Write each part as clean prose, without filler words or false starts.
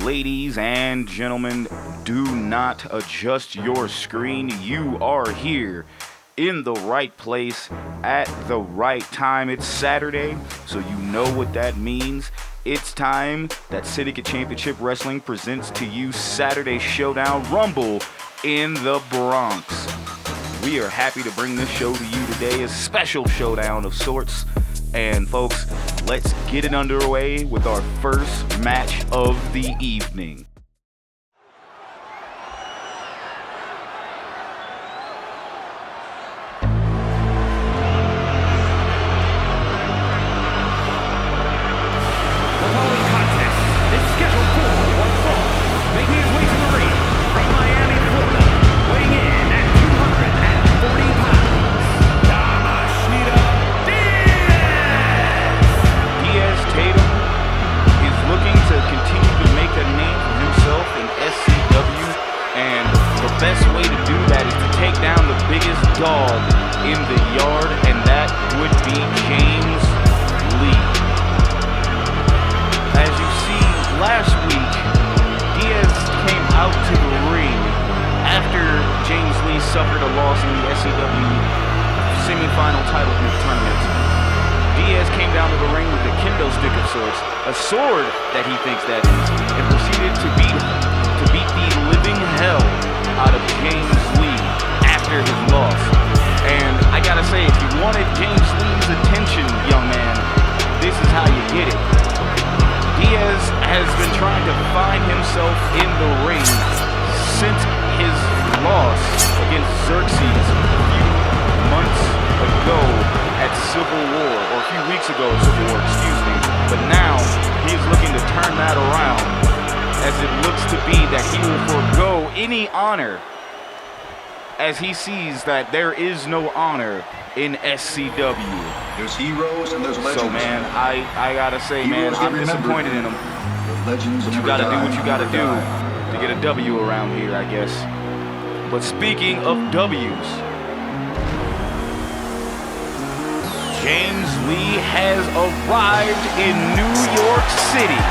Ladies and gentlemen, do not adjust your screen. You are here in the right place at the right time. It's Saturday, so you know what that means. It's time that Syndicate Championship Wrestling presents to you Saturday Showdown Rumble in the Bronx. We are happy to bring this show to you today, a special showdown of sorts. And folks, let's get it underway with our first match of the evening. Dog in the yard, and that would be James Lee. As you see, last week, Diaz came out to the ring after James Lee suffered a loss in the SCW semifinal title tournament. Diaz came down to the ring with a kendo stick of sorts, a sword that he thinks that is, and proceeded to beat the living hell out of James Lee after his loss. And I gotta say, if you wanted James Lee's attention, young man, this is how you get it. Diaz has been trying to find himself in the ring since his loss against Xerxes a few months ago at Civil War, or a few weeks ago at Civil War, excuse me. But now, he is looking to turn that around, as it looks to be that he will forego any honor, as he sees that there is no honor in SCW. There's heroes and there's legends. So man, I gotta say, man, I'm disappointed in him. Legends but you gotta do what you gotta do to get a W around here, I guess. But speaking of W's, James Lee has arrived in New York City.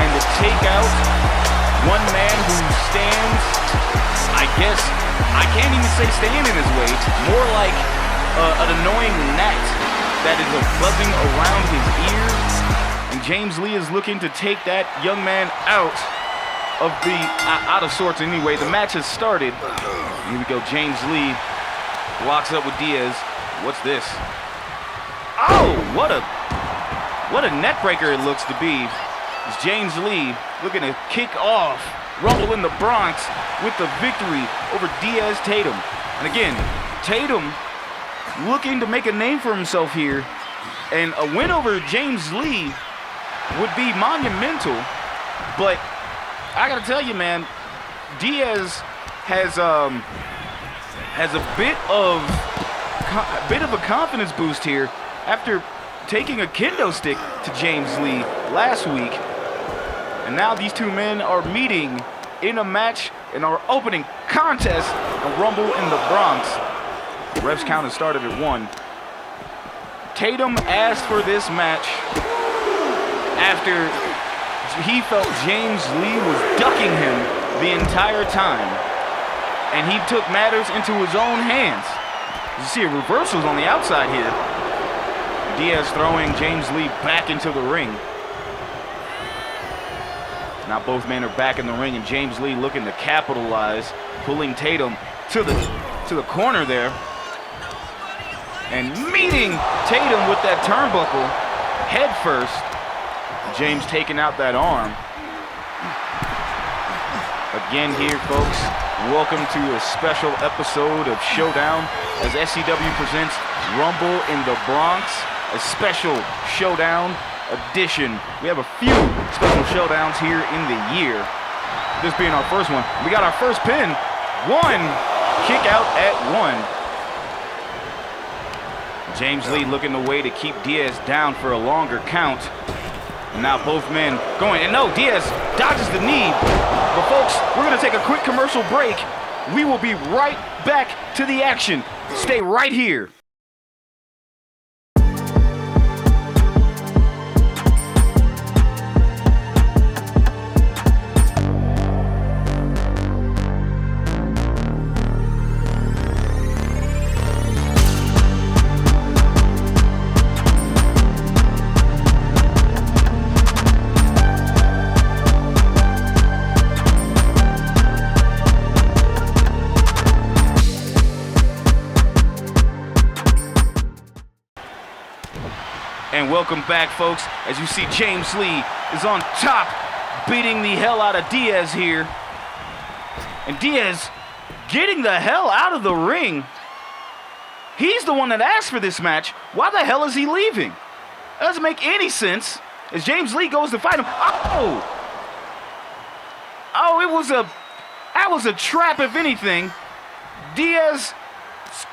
And to take out one man who stands, I guess, I can't even say stand in his way, more like an annoying gnat that is buzzing around his ears. And James Lee is looking to take that young man out of sorts anyway. The match has started. Here we go, James Lee locks up with Diaz. What's this? Oh, what a neck breaker it looks to be. It's James Lee looking to kick off Rumble in the Bronx with the victory over Diaz Tatum. And again, Tatum looking to make a name for himself here. And a win over James Lee would be monumental. But I gotta tell you, man, Diaz has a bit of a confidence boost here after taking a kendo stick to James Lee last week. And now these two men are meeting in a match in our opening contest, a Rumble in the Bronx. The ref's count has started at 1. Tatum asked for this match after he felt James Lee was ducking him the entire time. And he took matters into his own hands. You see reversals on the outside here. Diaz throwing James Lee back into the ring. Now both men are back in the ring, and James Lee looking to capitalize, pulling Tatum to the corner there, and meeting Tatum with that turnbuckle head first. James taking out that arm. Again here, folks, welcome to a special episode of Showdown as SCW presents Rumble in the Bronx, a special Showdown edition. We have a few special Showdowns here in the year, this being our first one. We got our first pin, one kick out at one. James Lee looking the way to keep Diaz down for a longer count. And now both men going, and no, Diaz dodges the knee. But folks, we're gonna take a quick commercial break. We will be right back to the action. Stay right here. And welcome back, folks. As you see, James Lee is on top, beating the hell out of Diaz here. And Diaz getting the hell out of the ring. He's the one that asked for this match. Why the hell is he leaving? That doesn't make any sense. As James Lee goes to fight him. Oh, that was a trap, if anything. Diaz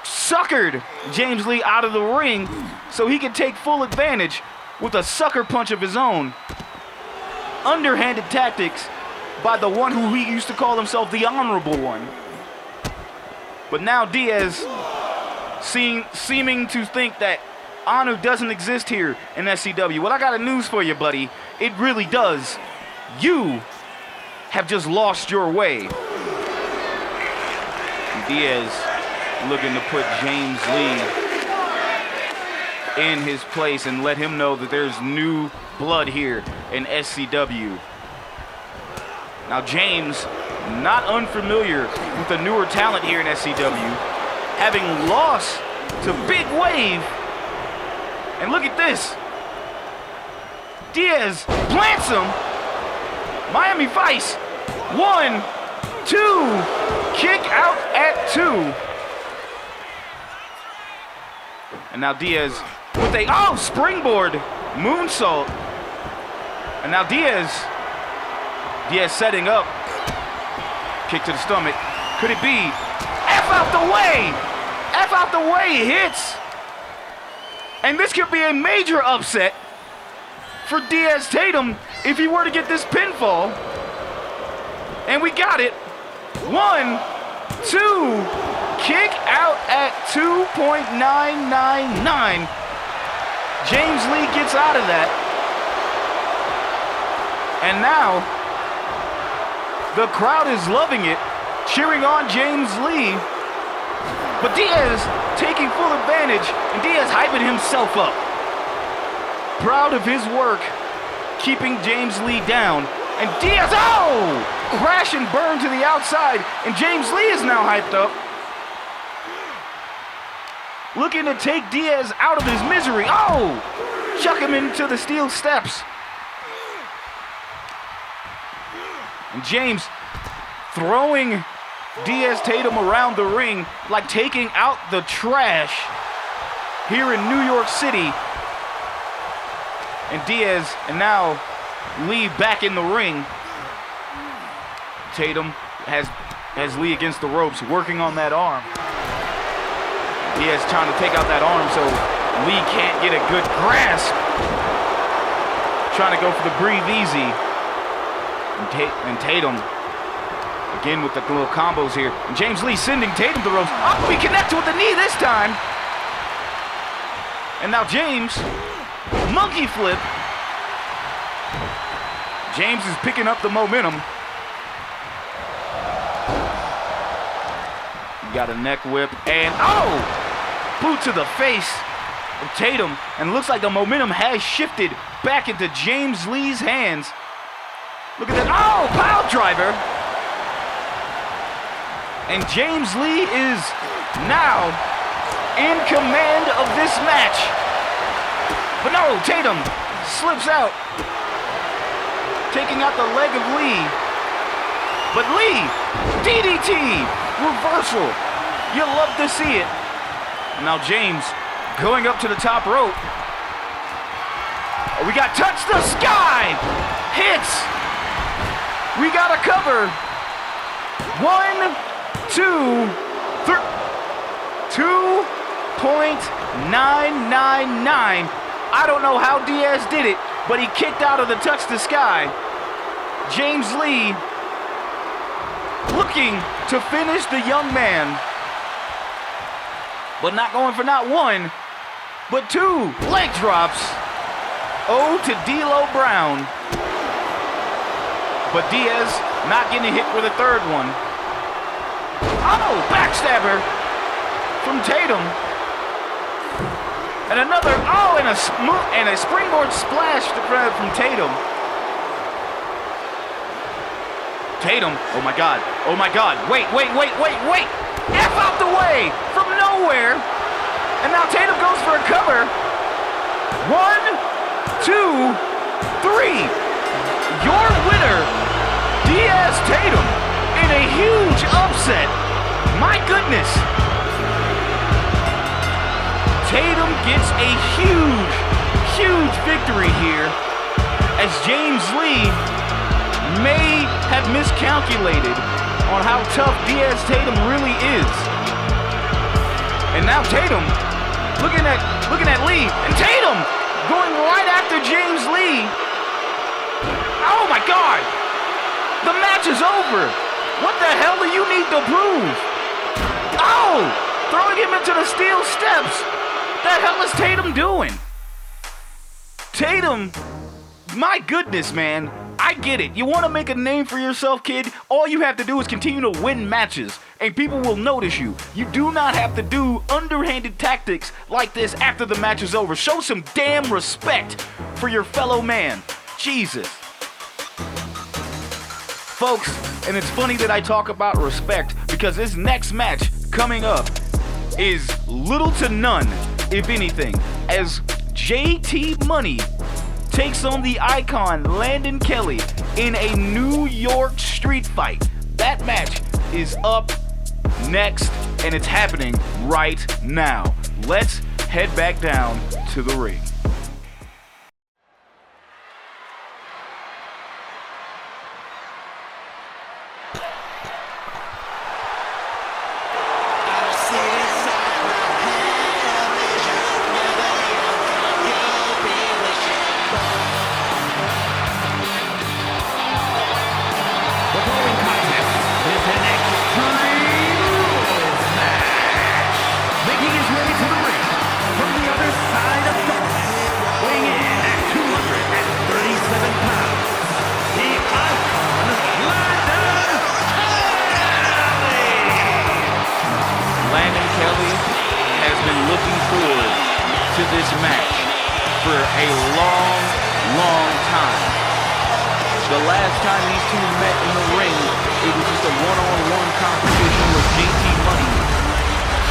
suckered James Lee out of the ring so he could take full advantage with a sucker punch of his own. Underhanded tactics by the one who he used to call himself the honorable one. But now Diaz seeming to think that honor doesn't exist here in SCW. Well, I got a news for you, buddy. It really does. You have just lost your way. Diaz looking to put James Lee in his place and let him know that there's new blood here in SCW. Now James, not unfamiliar with the newer talent here in SCW, having lost to Big Wave. And look at this. Diaz plants him. Miami Vice. 1, 2, kick out at 2. And now Diaz with a, springboard moonsault. And now Diaz setting up. Kick to the stomach. Could it be? F out the way! F out the way hits. And this could be a major upset for Diaz Tatum if he were to get this pinfall. And we got it. 1, 2, kick out at 2.999. James Lee gets out of that. And now, the crowd is loving it, cheering on James Lee. But Diaz taking full advantage, and Diaz hyping himself up. Proud of his work, keeping James Lee down. And Diaz, crash and burn to the outside, and James Lee is now hyped up. Looking to take Diaz out of his misery. Chuck him into the steel steps. And James throwing Diaz Tatum around the ring like taking out the trash here in New York City. And Diaz, and now Lee back in the ring. Tatum has Lee against the ropes, working on that arm. Diaz trying to take out that arm so Lee can't get a good grasp. Trying to go for the breathe easy. And Tatum, again with the little combos here. And James Lee sending Tatum to the ropes. He connects with the knee this time. And now James, monkey flip. James is picking up the momentum. Got a neck whip and boot to the face of Tatum, and looks like the momentum has shifted back into James Lee's hands. Look at that, pile driver. And James Lee is now in command of this match. But no, Tatum slips out, taking out the leg of Lee. But Lee, DDT, reversal. You love to see it. Now James going up to the top rope. We got touch the sky. Hits. We got a cover. 1, 2, 3. 2.999. I don't know how Diaz did it, but he kicked out of the touch the sky. James Lee looking to finish the young man, but not going for not 1, but 2 leg drops. Oh, to D'Lo Brown. But Diaz not getting hit with a 3rd one. Oh, backstabber from Tatum. And another, and a springboard splash from Tatum. Tatum, oh my God, wait. F out the way from nowhere. And now Tatum goes for a cover. 1, 2, 3. Your winner, Diaz Tatum, in a huge upset. My goodness. Tatum gets a huge victory here, as James Lee may have miscalculated on how tough Diaz Tatum really is. And now Tatum looking at Lee, and Tatum going right after James Lee. Oh my God! The match is over. What the hell do you need to prove? Oh! Throwing him into the steel steps. The hell is Tatum doing? Tatum, my goodness, man. I get it. You want to make a name for yourself, kid? All you have to do is continue to win matches, and people will notice you. You do not have to do underhanded tactics like this after the match is over. Show some damn respect for your fellow man. Jesus. Folks, and it's funny that I talk about respect, because this next match coming up is little to none, if anything, as JT Money takes on the icon Landon Kelly in a New York street fight. That match is up next, and it's happening right now. Let's head back down to the ring. This match for a long time. The last time these two met in the ring, it was just a one-on-one competition where JT Money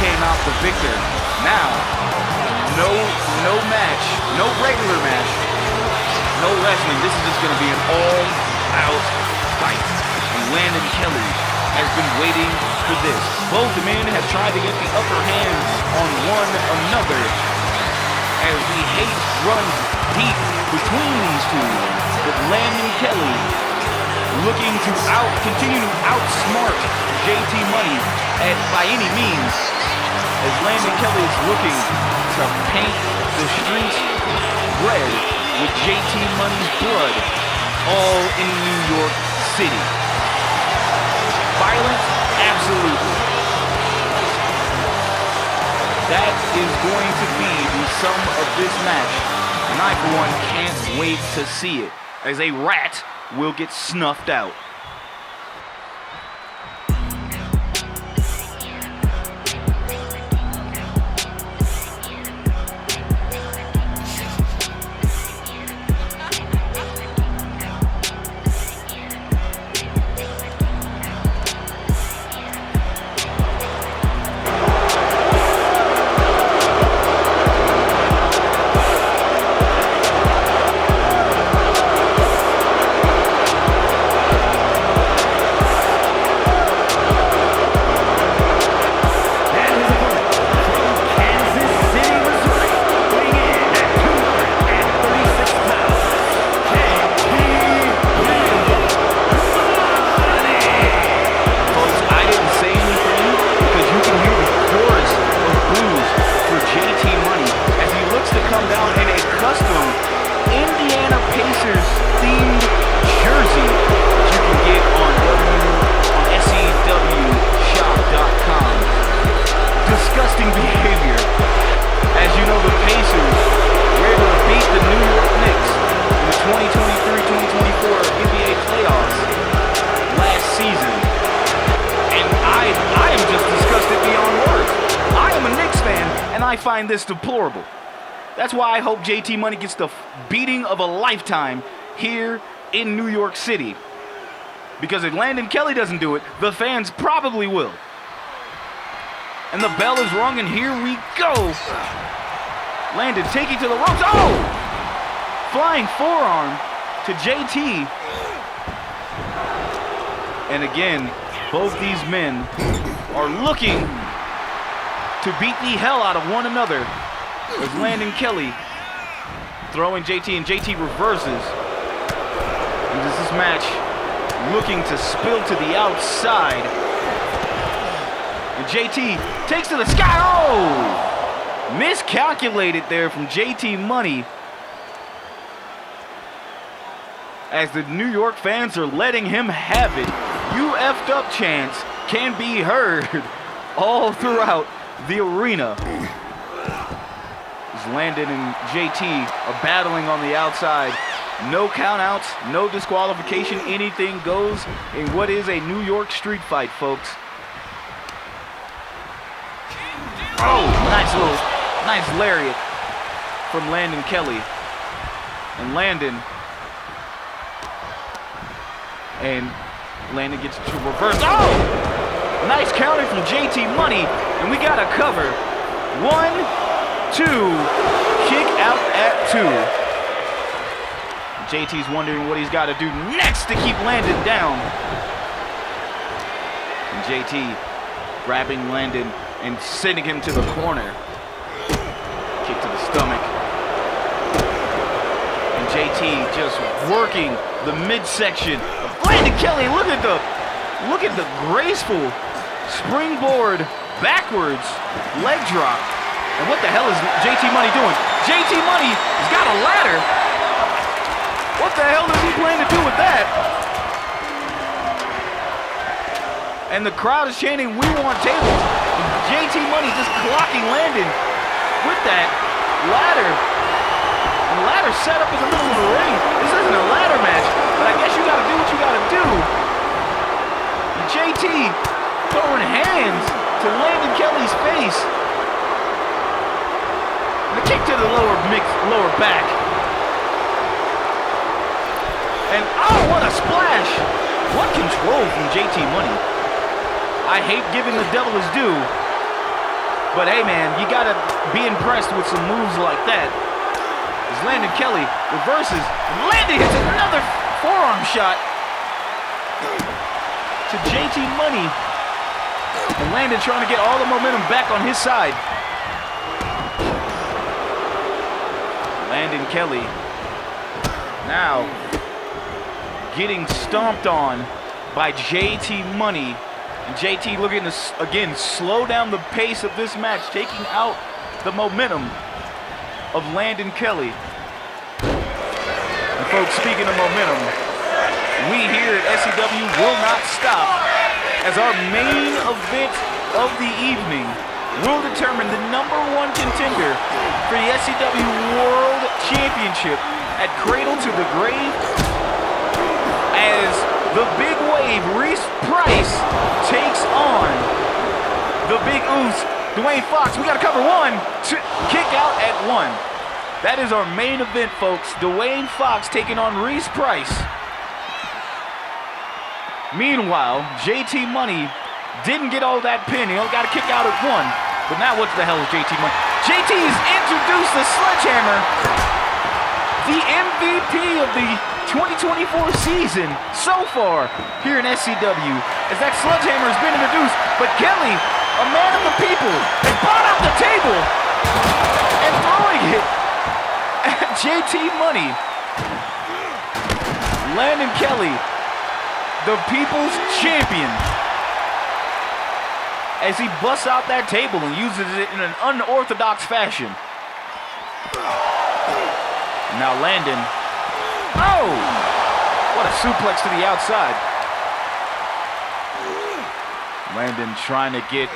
came out the victor. Now, no match, no regular match, no wrestling. This is just going to be an all-out fight. And Landon Kelly has been waiting for this. Both men have tried to get the upper hand on one another, as the hate runs deep between these two, with Landon Kelly looking to continue to outsmart JT Money by any means, as Landon Kelly is looking to paint the streets red with JT Money's blood, all in New York City. Violent? Absolutely. That is going to be the sum of this match, and I, for one, can't wait to see it, as a rat will get snuffed out. find this deplorable. That's why I hope JT Money gets the beating of a lifetime here in New York City. Because if Landon Kelly doesn't do it, the fans probably will. And the bell is rung, and here we go. Landon taking to the ropes. Oh! Flying forearm to JT. And again, both these men are looking to beat the hell out of one another. There's Landon Kelly throwing JT, and JT reverses. Uses this match looking to spill to the outside. And JT takes to the sky. Oh! Miscalculated there from JT Money. As the New York fans are letting him have it. You effed up chants can be heard all throughout the arena. As Landon and JT are battling on the outside. No countouts, no disqualification, anything goes in what is a New York street fight, folks. Oh, nice lariat from Landon Kelly. And Landon gets to reverse. Oh! Nice counter from JT Money, and we got a cover. 1, 2, kick out at 2. JT's wondering what he's got to do next to keep Landon down. And JT grabbing Landon and sending him to the corner. Kick to the stomach. And JT just working the midsection of Landon Kelly. Look at the graceful springboard backwards leg drop. And what the hell is JT Money doing? JT Money has got a ladder. What the hell does he plan to do with that? And the crowd is chanting, "We want tables." And JT Money just clocking Landon with that ladder. And the ladder set up in the middle of the ring. This isn't a ladder match, but I guess you gotta do what you gotta do. And JT throwing hands to Landon Kelly's face. And a kick to the lower back. And oh, what a splash! What control from JT Money. I hate giving the devil his due, but hey man, you gotta be impressed with some moves like that. As Landon Kelly reverses, Landon hits another forearm shot to JT Money. And Landon trying to get all the momentum back on his side. Landon Kelly now getting stomped on by JT Money. And JT looking to, again, slow down the pace of this match, taking out the momentum of Landon Kelly. And folks, speaking of momentum, we here at SCW will not stop, as our main event of the evening will determine the #1 contender for the SCW World Championship at Cradle to the Grave, as the big wave, Reese Price, takes on the big ooze, Dwayne Fox. We got to cover 1, 2, kick out at 1. That is our main event, folks. Dwayne Fox taking on Reese Price. Meanwhile, JT Money didn't get all that pin. He only got to kick out at 1. But now what the hell is JT Money? JT's introduced the sledgehammer, the MVP of the 2024 season so far here in SCW, as that sledgehammer has been introduced. But Kelly, a man of the people, has brought out the table and throwing it at JT Money. Landon Kelly, the people's champion, as he busts out that table and uses it in an unorthodox fashion. Now Landon, oh, what a suplex to the outside. Landon trying to get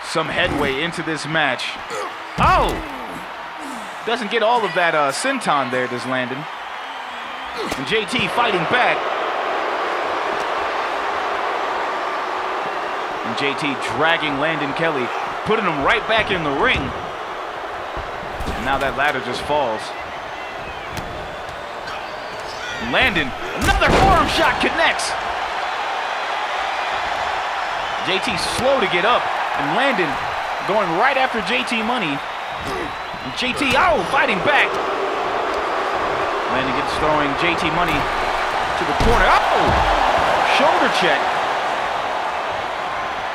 some headway into this match. Oh, doesn't get all of that senton there, does Landon. And JT fighting back. And JT dragging Landon Kelly, putting him right back in the ring. Now that ladder just falls. Landon, another forearm shot connects. JT slow to get up, and Landon going right after JT Money. And JT, fighting back. Landon gets throwing JT Money to the corner. Shoulder check.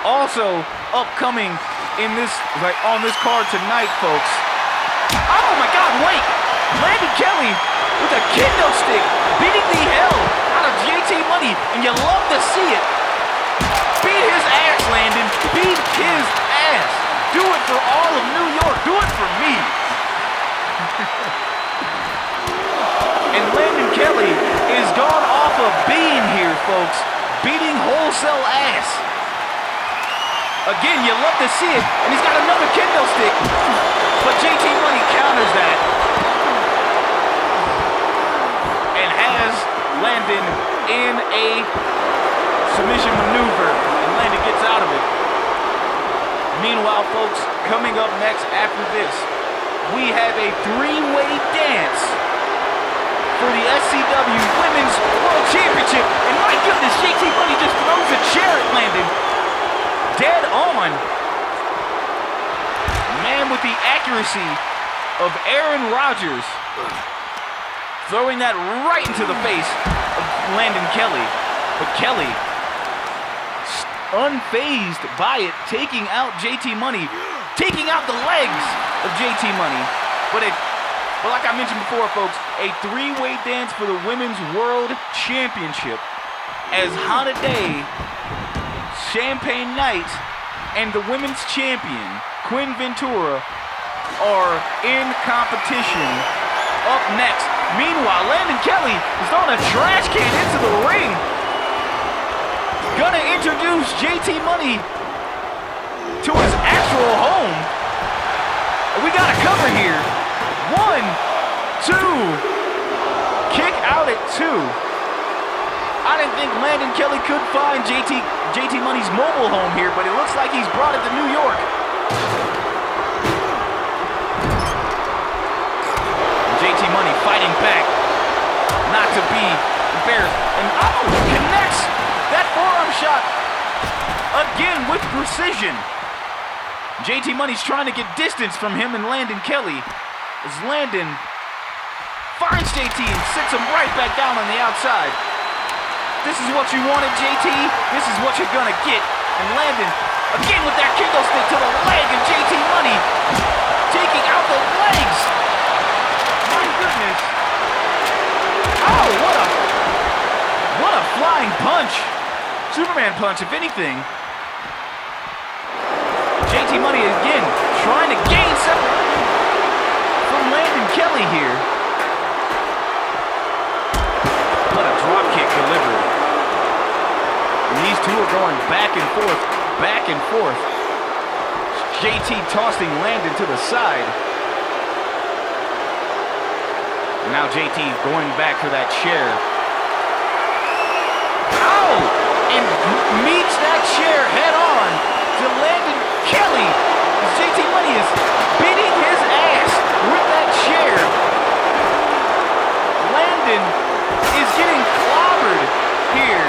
Also upcoming on this card tonight, folks. Oh my God, wait! Landon Kelly with a kendo stick beating the hell out of JT Money, and you love to see it. Beat his ass, Landon. Beat his ass. Do it for all of New York. Do it for me. And Landon Kelly is gone off a beam here, folks. Beating wholesale ass. Again, you love to see it. And he's got another kendo stick. But JT Money counters that. And has Landon in a submission maneuver, and Landon gets out of it. Meanwhile, folks, coming up next after this, we have a three-way dance for the SCW Women's World Championship. And my goodness, JT Money just throws a chair at Landon. Dead on. Man with the accuracy of Aaron Rodgers, throwing that right into the face of Landon Kelly. But Kelly, unfazed by it, taking out JT Money, taking out the legs of JT Money. But like I mentioned before, folks, a three-way dance for the Women's World Championship as Hana Dae, Champagne Knight, and the women's champion, Quinn Ventura, are in competition up next. Meanwhile, Landon Kelly is throwing a trash can into the ring. Gonna introduce JT Money to his actual home. We got a cover here. 1, 2. Kick out at 2. I didn't think Landon Kelly could find JT Money's mobile home here, but it looks like he's brought it to New York. JT Money fighting back, not to be embarrassed. And connects that forearm shot again with precision. JT Money's trying to get distance from him and Landon Kelly as Landon finds JT and sits him right back down on the outside. This is what you wanted, JT. This is what you're gonna get. And Landon, again with that kendo stick to the leg of JT Money, taking out the legs. My goodness. Oh, what a flying punch. Superman punch, if anything. JT Money again trying to gain separate from Landon Kelly here. What a drop kick delivered. And these two are going back and forth, back and forth. JT tossing Landon to the side. And now JT going back for that chair. Ow! And meets that chair head on to Landon Kelly. As JT Money is beating his ass with that chair. Landon is getting clobbered here.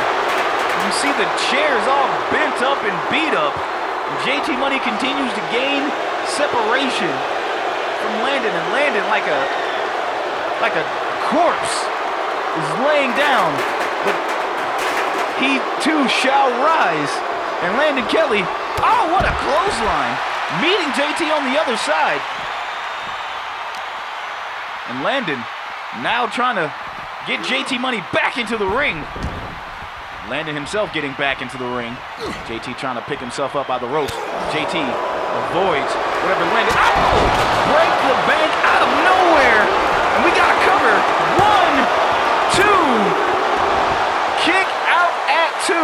You see the chair's all bent up and beat up. And JT Money continues to gain separation from Landon, and Landon like a corpse is laying down, but he too shall rise. And Landon Kelly, what a clothesline, meeting JT on the other side. And Landon now trying to get JT Money back into the ring. Landon himself getting back into the ring. JT trying to pick himself up by the ropes. JT avoids whatever Landon. Break the bank out of nowhere. And we got a cover. 1, 2. Kick out at 2.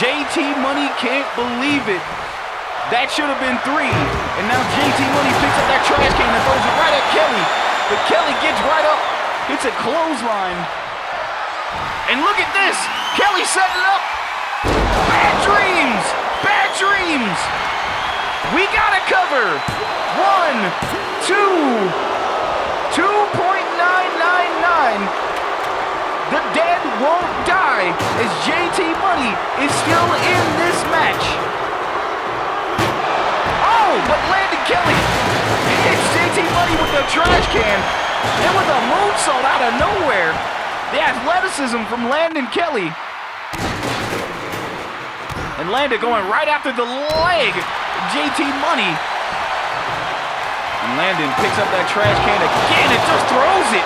JT Money can't believe it. That should have been 3. And now JT Money picks up that trash can and throws it right at Kelly. But Kelly gets right up, hits a clothesline. And look at this, Kelly setting it up. Bad dreams, bad dreams. We gotta cover. 1, 2, 2.999. The dead won't die as JT Money is still in this match. Oh, but Landon Kelly hits JT Money with the trash can and with a moonsault out of nowhere. The athleticism from Landon Kelly. And Landon going right after the leg of JT Money. And Landon picks up that trash can again and just throws it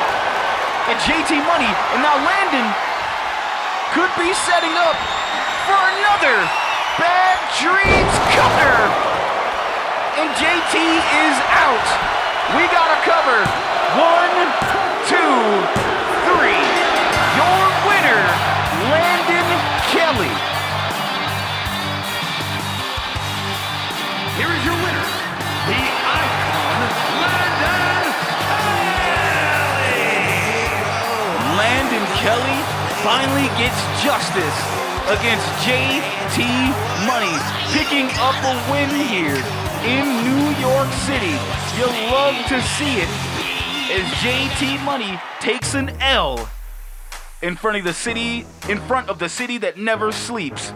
at JT Money. And now Landon could be setting up for another Bad Dreams cover. And JT is out. We gotta cover. 1, 2, 3. Your winner, Landon Kelly. Here is your winner, the icon, Landon Kelly. Landon Kelly finally gets justice against JT Money, picking up a win here in New York City. You'll love to see it as JT Money takes an L in front of the city that never sleeps.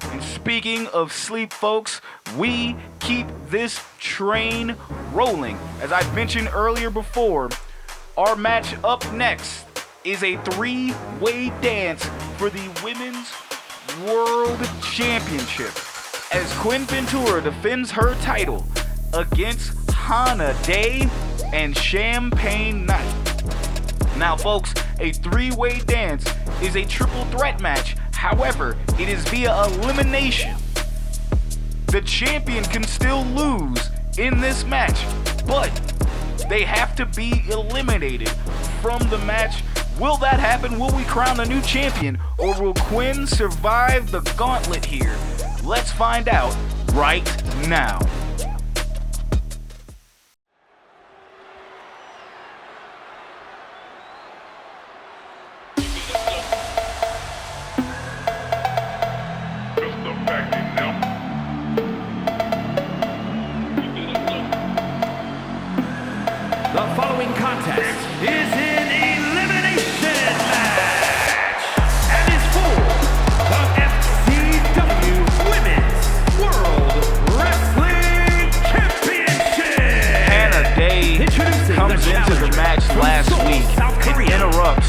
And speaking of sleep, folks, we keep this train rolling. As I mentioned earlier before, our match up next is a 3-way dance for the Women's World Championship as Quinn Ventura defends her title against Hana Dae and Champagne Knight. Now, folks, a 3-way dance is a triple threat match. However, it is via elimination. The champion can still lose in this match, but they have to be eliminated from the match. Will that happen? Will we crown a new champion? Or will Quinn survive the gauntlet here? Let's find out right now. The following contest is an elimination match and is for the SCW Women's World Wrestling Championship. Hana Dae comes into the match last week and interrupts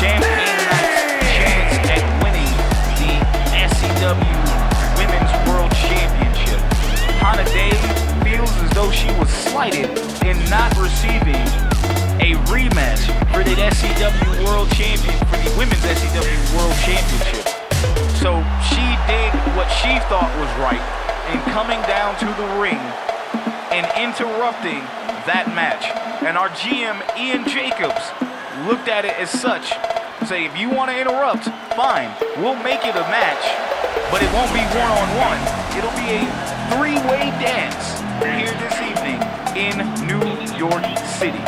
Champagne Knight's chance at winning the SCW Women's World Championship. Hana Dae feels as though she was slighted in not receiving a rematch for the SCW World Champion, for the Women's SCW World Championship. So she did what she thought was right in coming down to the ring and interrupting that match. And our GM, Ian Jacobs, looked at it as such. Say, if you want to interrupt, fine, we'll make it a match, but it won't be one-on-one. It'll be a 3-way dance here this evening in New York City.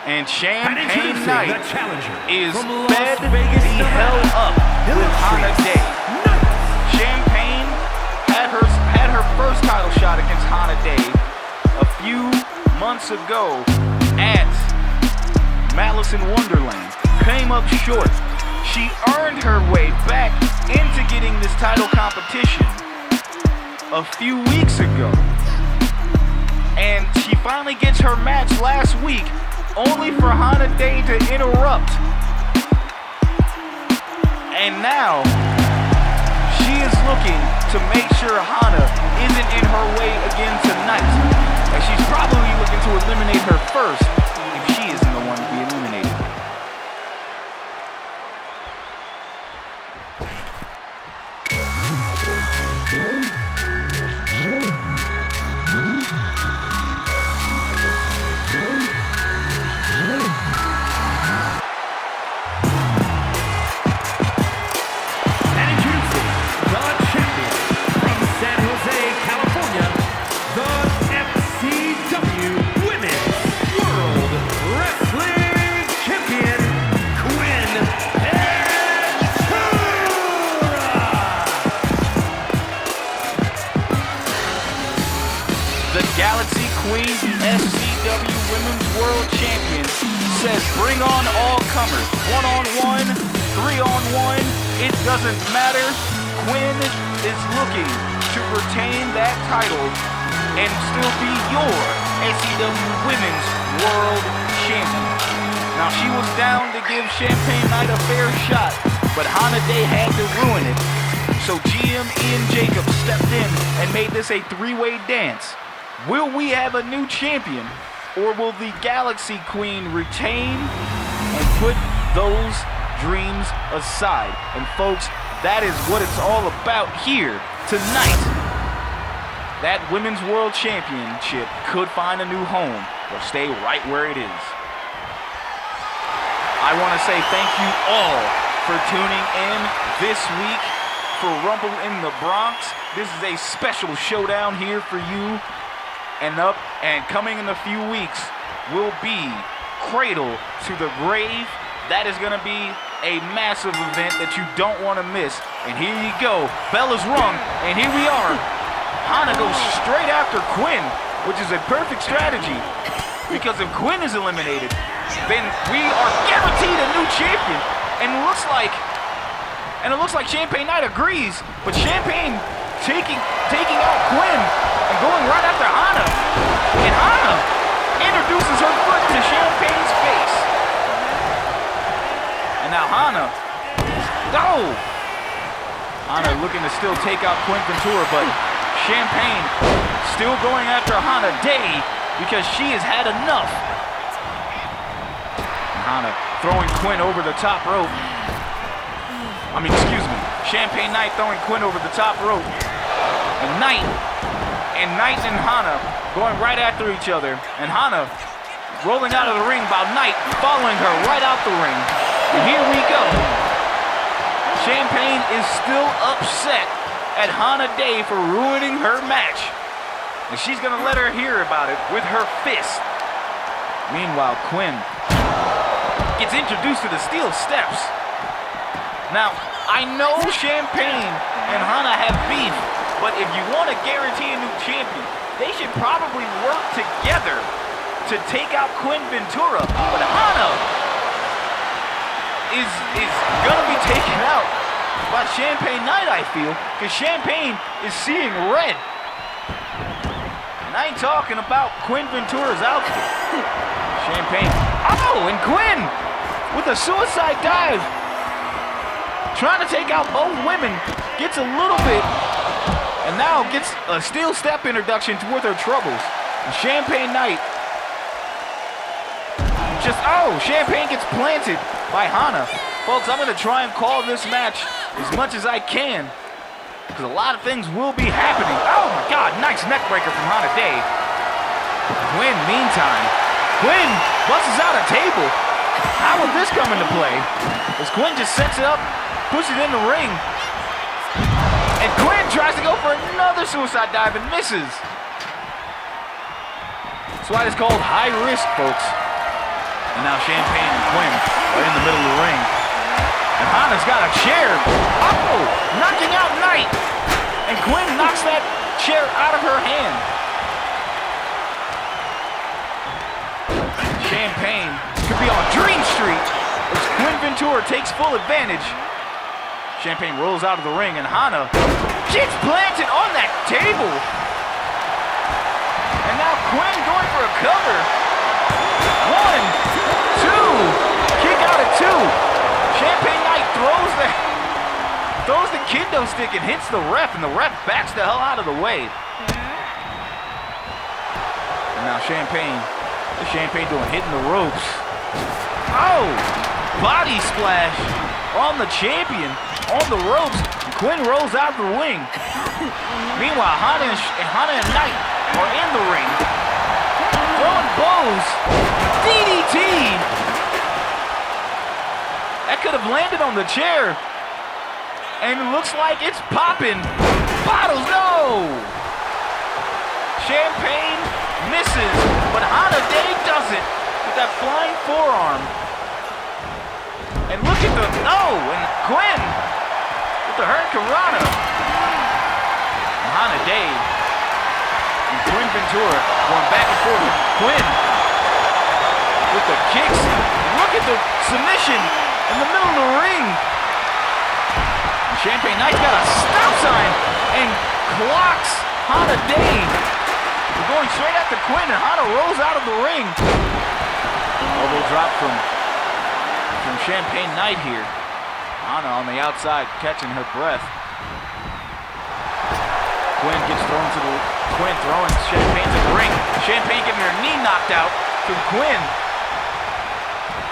And Champagne Knight is fed the hell up with Hana Dae. Champagne had her first title shot against Hana Dae a few months ago at Malice in Wonderland. Came up short. She earned her way back into getting this title competition a few weeks ago. And she finally gets her match last week, only for Hana Dae to interrupt. And now, she is looking to make sure Hana isn't in her way again tonight. And she's probably looking to eliminate her first if she isn't the one to be eliminated. Women's World Champion, says bring on all comers. 1-on-1, 3-on-1, it doesn't matter. Quinn is looking to retain that title and still be your SCW Women's World Champion. Now, she was down to give Champagne Knight a fair shot, but Hana Dae had to ruin it. So GM Ian Jacobs stepped in and made this a three-way dance. Will we have a new champion, or will the Galaxy Queen retain and put those dreams aside? And folks, that is what it's all about here tonight. That Women's World Championship could find a new home or stay right where it is. I want to say thank you all for tuning in this week for Rumble in the Bronx. This is a special showdown here for you. And coming in a few weeks will be Cradle to the Grave. That is going to be a massive event that you don't want to miss. And here you go. Bell is rung, and here we are. Hana goes straight after Quinn, which is a perfect strategy. Because if Quinn is eliminated, then we are guaranteed a new champion. And it looks like Champagne Knight agrees, but Champagne taking out Quinn and going right after Hana. And Hana introduces her foot to Champagne's face. And now Hana looking to still take out Quinn Ventura, but Champagne still going after Hana Dae because she has had enough. And Hana throwing Quinn over the top rope. Champagne Knight throwing Quinn over the top rope. And Knight and Hana going right after each other. And Hana rolling out of the ring while Knight following her right out the ring. And here we go. Champagne is still upset at Hana Dae for ruining her match. And she's going to let her hear about it with her fist. Meanwhile, Quinn gets introduced to the steel steps. Now, I know Champagne and Hana have beef, but if you want to guarantee a new champion, they should probably work together to take out Quinn Ventura. But Hana is gonna be taken out by Champagne Knight, I feel, because Champagne is seeing red. And I ain't talking about Quinn Ventura's outfit. Champagne, and Quinn with a suicide dive, trying to take out both women, gets a little bit, and now gets a steel step introduction to with her troubles. And Champagne Knight Champagne gets planted by Hana. Folks, I'm gonna try and call this match as much as I can, because a lot of things will be happening. Oh my God, nice neck breaker from Hana Dae. Quinn, meantime, Quinn busts out a table. How would this come into play? As Quinn just sets it up, pushes it in the ring, and Quinn tries to go for another suicide dive and misses. That's why it's called high risk, folks. And now Champagne and Quinn are in the middle of the ring. And Hana's got a chair. Knocking out Knight. And Quinn knocks that chair out of her hand. Champagne could be on Dream Street as Quinn Ventura takes full advantage. Champagne rolls out of the ring, and Hana gets planted on that table. And now Quinn going for a cover. 1, 2, kick out at 2. Champagne Knight throws the kendo stick and hits the ref, and the ref backs the hell out of the way. And now Champagne doing hitting the ropes. Body splash on the champion, on the ropes. Quinn rolls out the ring. Meanwhile, Hana and Knight are in the ring. Throwing blows. DDT. That could have landed on the chair. And it looks like it's popping. Bottles, no! Champagne misses, but Hana Dae does it with that flying forearm. And look at the, and Quinn with the Hurricanrana. Hana Dae and Quinn Ventura going back and forth. Quinn submission in the middle of the ring. Champagne Knight's got a stop sign and clocks Hana Dae. We're going straight at the Quinn, and Hana rolls out of the ring. Elbow drop from Champagne Knight here. Hana on the outside, catching her breath. Quinn throwing Champagne to the ring. Champagne getting her knee knocked out from Quinn.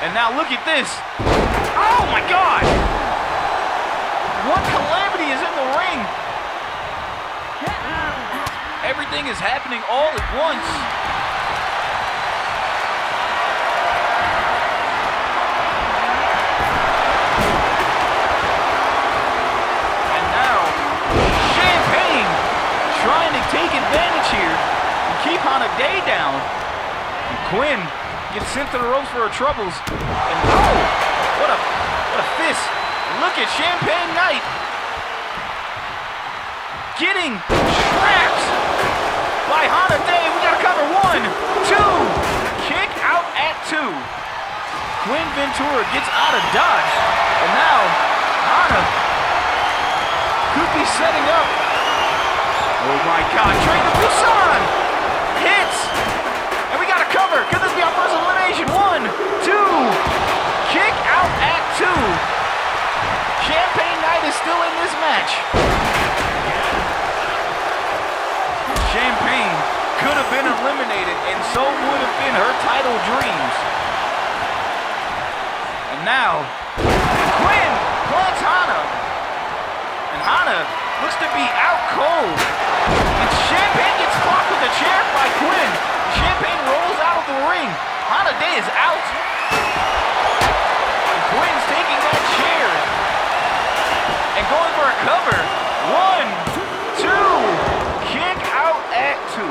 And now look at this. Oh my God! What calamity is in the ring? Everything is happening all at once. And now, Champagne trying to take advantage here and keep Hana Dae down. And Quinn gets sent to the ropes for her troubles. And oh, what a fist. Look at Champagne Knight getting trapped by Hana Dae. We gotta cover 1, 2, kick out at 2. Quinn Ventura gets out of dodge. And now Hana could be setting up. Oh my God, Train to Busan hits. And we gotta cover. Could this be our first elimination? 1, 2, kick out at 2. Champagne Knight is still in this match. Champagne could have been eliminated, and so would have been her title dreams. And now, Quinn plants Hana. And Hana looks to be out cold. And Champagne gets clocked with a chair by Quinn. Champagne rolls out of the ring. Hana Dae is out. And Quinn's taking that chair and going for a cover. 1, 2, kick out at 2.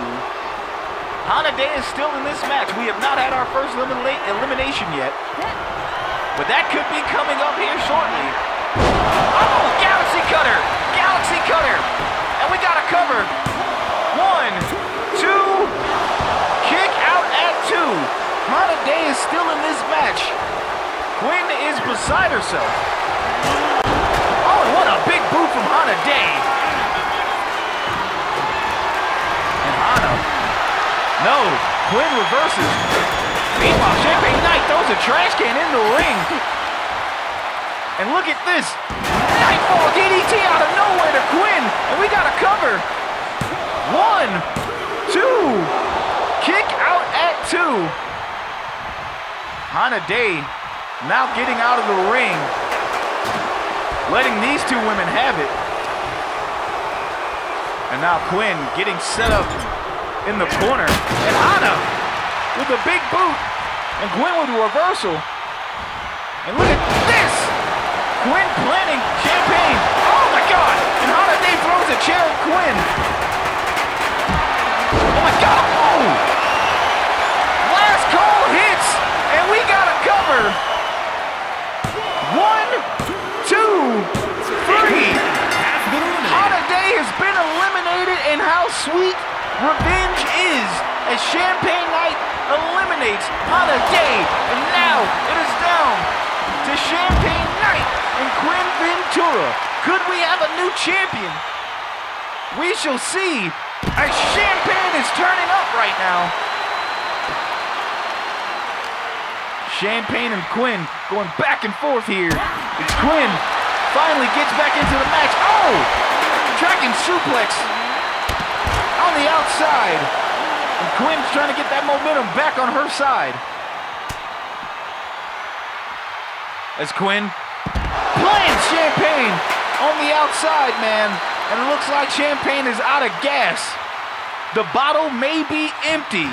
Hana Dae is still in this match. We have not had our first elimination yet, but that could be coming up here shortly. Oh, Galaxy Cutter! Galaxy Cutter! And we got a cover. 1, 2, kick out at 2. Hana Dae is still in this match. Quinn is beside herself. Oh, and what a big boot from Hana Dae. And Hana, no, Quinn reverses. Meanwhile, Champagne Knight throws a trash can in the ring. And look at this. Nightfall DDT out of nowhere to Quinn. And we got a cover. 1, 2, kick out at 2. Hana Dae now getting out of the ring, letting these two women have it. And now Quinn getting set up in the corner. And Hana with a big boot. And Quinn with a reversal. And look at this! Quinn planting Champagne. Oh my God! And Hana Dae throws a chair at Quinn. Oh my God! Oh! Last call hits! And we got a cover! 1, 2, 3. Hana Dae has been eliminated, and how sweet revenge is as Champagne Knight eliminates Hana Dae. And now it is down to Champagne Knight and Quinn Ventura. Could we have a new champion? We shall see, as Champagne is turning up right now. Champagne and Quinn going back and forth here. It's Quinn finally gets back into the match. Oh! Dragon suplex on the outside. And Quinn's trying to get that momentum back on her side. As Quinn plants Champagne on the outside, man. And it looks like Champagne is out of gas. The bottle may be empty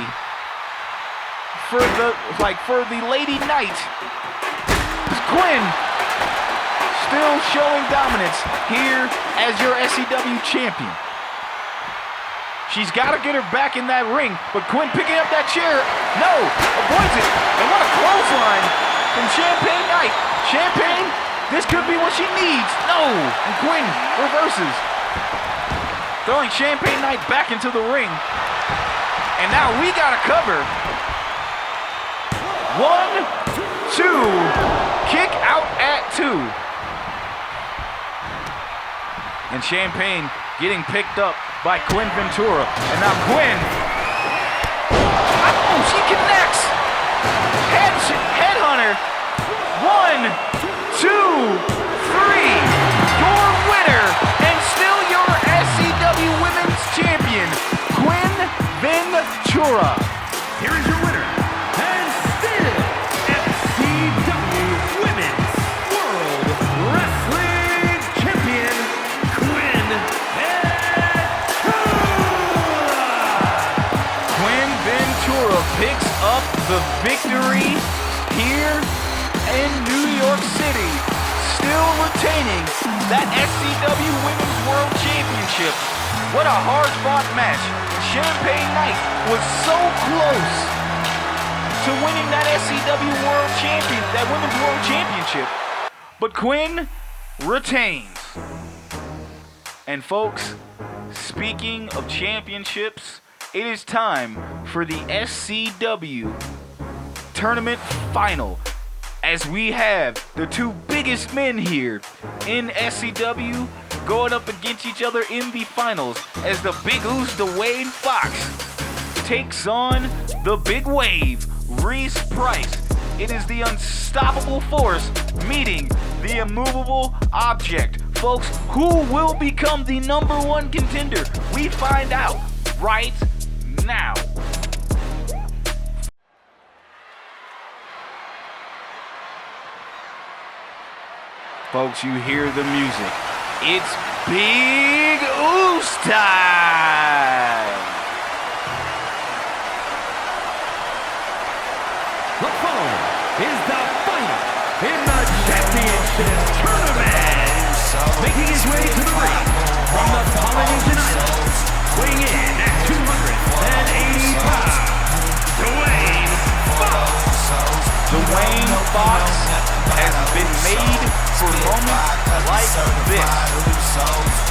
for the Lady Knight. Quinn still showing dominance here as your SCW champion. She's got to get her back in that ring, but Quinn picking up that chair. No, avoids it. And what a clothesline from Champagne Knight. Champagne, this could be what she needs. No, and Quinn reverses. Throwing Champagne Knight back into the ring. And now we got to cover. 1, 2, at 2. And Champagne getting picked up by Quinn Ventura. And now Quinn. Oh, she connects. Headhunter. 1, 2, 3. Your winner and still your SCW Women's Champion, Quinn Ventura. Here is your winner, and still SCW Women's World Wrestling Champion, Quinn Ventura. Quinn Ventura picks up the victory here in New York City, still retaining that SCW Women's World Championship. What a hard-fought match. Champagne Knight was so close to winning that SCW that Women's World Championship. But Quinn retains. And folks, speaking of championships, it is time for the SCW Tournament Final, as we have the 2 biggest men here in SCW going up against each other in the finals, as the Big Oos Dwayne Fox takes on the Big Wave Reese Price. It is the unstoppable force meeting the immovable object. Folks, who will become the #1 contender? We find out right now. Folks, you hear the music. It's Big Oos time! The following is the final in the championship tournament. Making his way to the ring from the Polynesian Islands, weighing in at 280 pounds, Dwayne Fox. Dwayne Fox has been made for moments like this.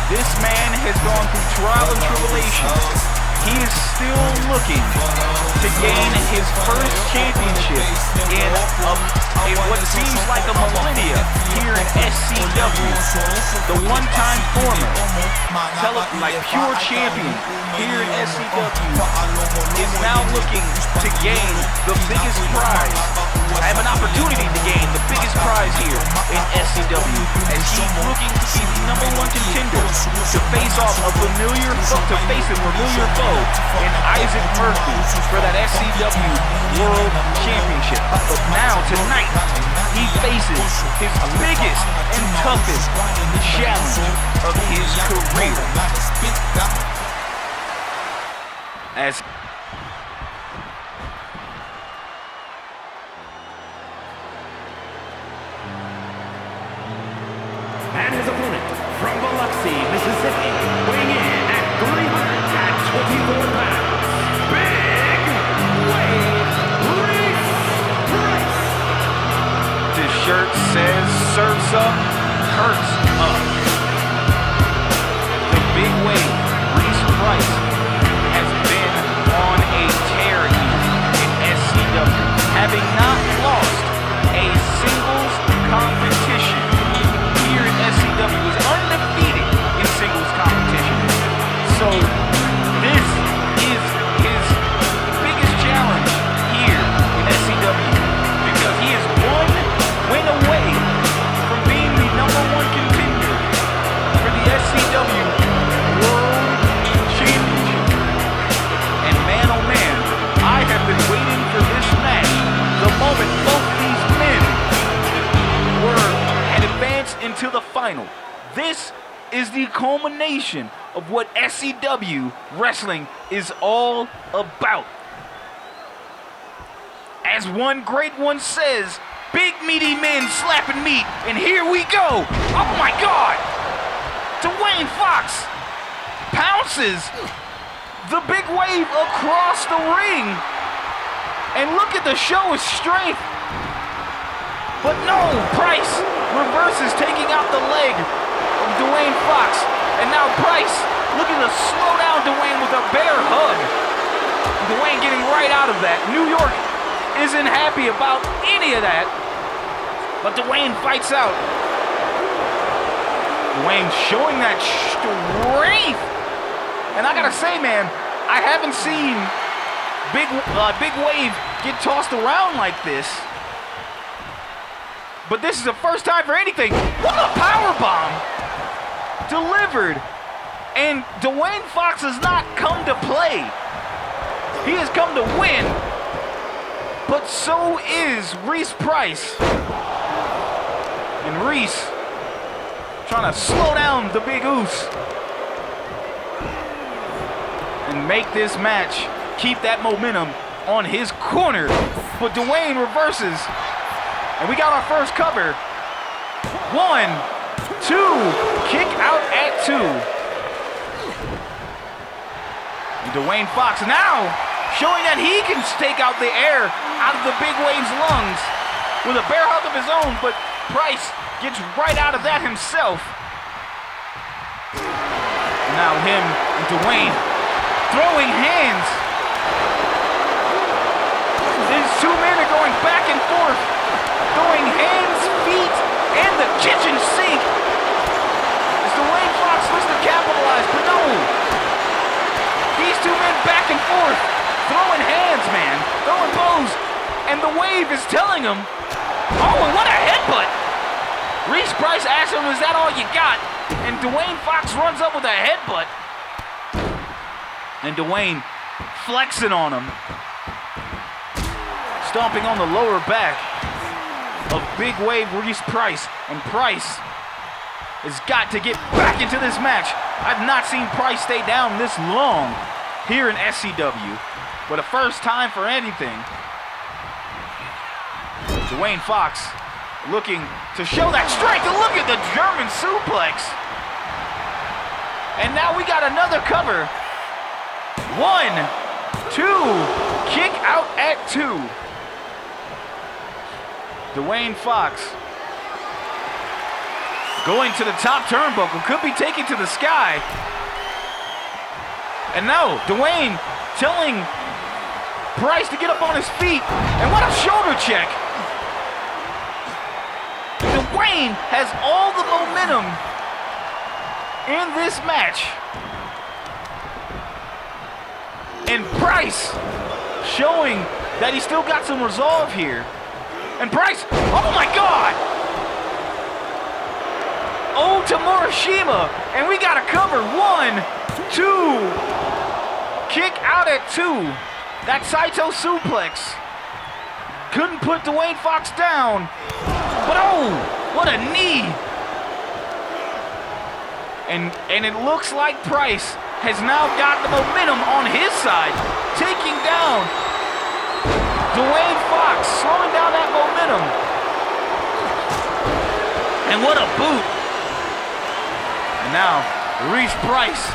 This man has gone through trial and tribulation. He is still looking to gain his first championship in what seems like a millennia here in SCW. The one-time former, pure champion here in SCW is now looking to gain the biggest prize. I have an opportunity to gain the biggest prize here in SCW, as he's looking to be the #1 contender to face off a familiar foe in Isaac Murphy for that SCW World Championship. But now, tonight, he faces his biggest and toughest challenge of his career. As And his opponent from Biloxi, Mississippi, weighing in at 324 pounds, Big Wave Reese Price. his shirt says, "Surfs up, hurts up." The Big Wave, Reese Price, has been on a tear here in SCW, having not lost a singles competition here in SCW, was undefeated in singles competition. So this is his biggest challenge here in SCW, because he is one win away from being the #1 contender for the SCW World Championship. And man, oh man, I have been waiting for this match. The moment both these men had advanced into the final. This is the culmination of what SCW wrestling is all about. As one great one says, big meaty men slapping meat, and here we go. Oh my God! Dwayne Fox pounces the Big Wave across the ring. And look at the show of strength. But no, Price reverses, taking out the leg of Dwayne Fox. And now Price looking to slow down Dwayne with a bear hug. Dwayne getting right out of that. New York isn't happy about any of that. But Dwayne fights out. Dwayne showing that strength. And I gotta say, man, I haven't seen Big Wave get tossed around like this. But this is the first time for anything. What a power bomb delivered. And Dwayne Fox has not come to play. He has come to win. But so is Reese Price. And Reese trying to slow down the Big Oos and make this match keep that momentum on his corner. But Dwayne reverses. And we got our first cover. 1, 2, kick out at 2. And Dwayne Fox now showing that he can stake out the air out of the Big Wave's lungs with a bear hug of his own, but Price gets right out of that himself. Now him and Dwayne throwing hands. These two men are going back and forth, throwing hands, feet, and the kitchen sink. As Dwayne Fox looks to capitalize, but no. These two men back and forth, throwing hands, man, throwing bows, and the Wave is telling him, oh, and what a headbutt. Reese Price asks him, is that all you got? And Dwayne Fox runs up with a headbutt. And Dwayne flexing on him. Stomping on the lower back of Big Wave Reese Price. And Price has got to get back into this match. I've not seen Price stay down this long here in SCW. For the first time for anything. Dwayne Fox looking to show that strength. And look at the German suplex. And now we got another cover. 1, 2, kick out at 2. Dwayne Fox going to the top turnbuckle, could be taken to the sky. And now Dwayne telling Price to get up on his feet. And what a shoulder check. Dwayne has all the momentum in this match. And Price showing that he still got some resolve here. And Price, oh my God! Oh, to Morishima. And we got a cover. 1, 2. Kick out at 2. That Saito suplex. Couldn't put Dwayne Fox down. But oh, what a knee. And it looks like Price has now got the momentum on his side, taking down Dwayne Fox, slowing down that momentum. And what a boot. And now, Reese Price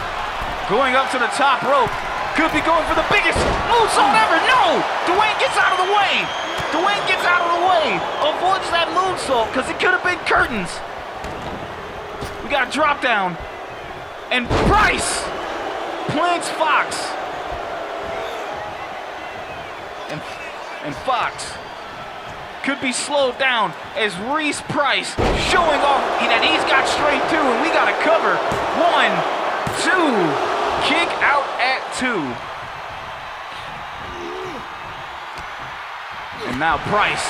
going up to the top rope. Could be going for the biggest moonsault ever. No! Dwayne gets out of the way. Dwayne gets out of the way. Avoids that moonsault because it could have been curtains. We got a drop down. And Price plants Fox. And Fox could be slowed down as Reese Price showing off that he's got strength too, and we got to cover. 1, 2, kick out at 2. And now Price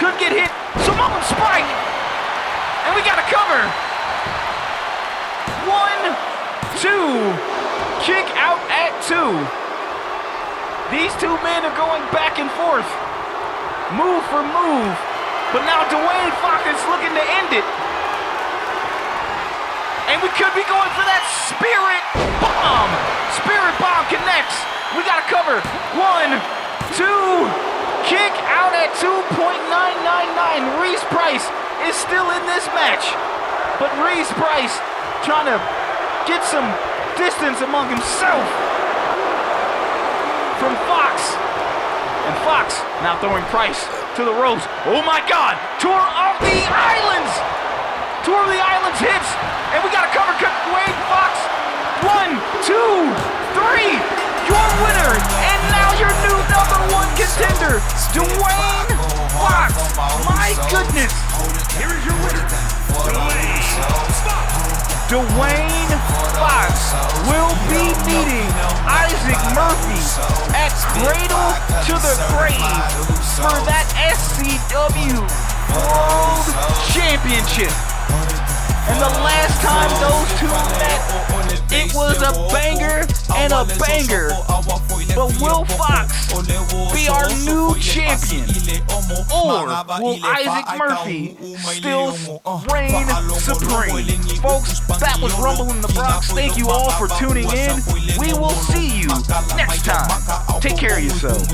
could get hit. Some up and spike, and we got to cover. 1, 2, kick out at 2. These two men are going back and forth, move for move, but now Dwayne Fox is looking to end it. And we could be going for that Spirit Bomb. Spirit Bomb connects. We got to cover. 1, 2, kick out at 2.999. Reese Price is still in this match, but Reese Price trying to get some distance among himself from Fox. And Fox now throwing Price to the ropes. Oh my God! Tour of the Islands! Tour of the Islands hits, and we got a cover cut. Dwayne Fox. 1, 2, 3. Your winner, and now your new #1 contender. contender, Dwayne Fox. My goodness. Here is your winner, Dwayne Fox. Dwayne Fox will be meeting Isaac Murphy at Cradle to the Grave for that SCW World Championship. And the last time those two met, it was a banger and a banger. But will Fox be our new champion? Or will Isaac Murphy still reign supreme? Folks, that was Rumble in the Bronx. Thank you all for tuning in. We will see you next time. Take care of yourselves.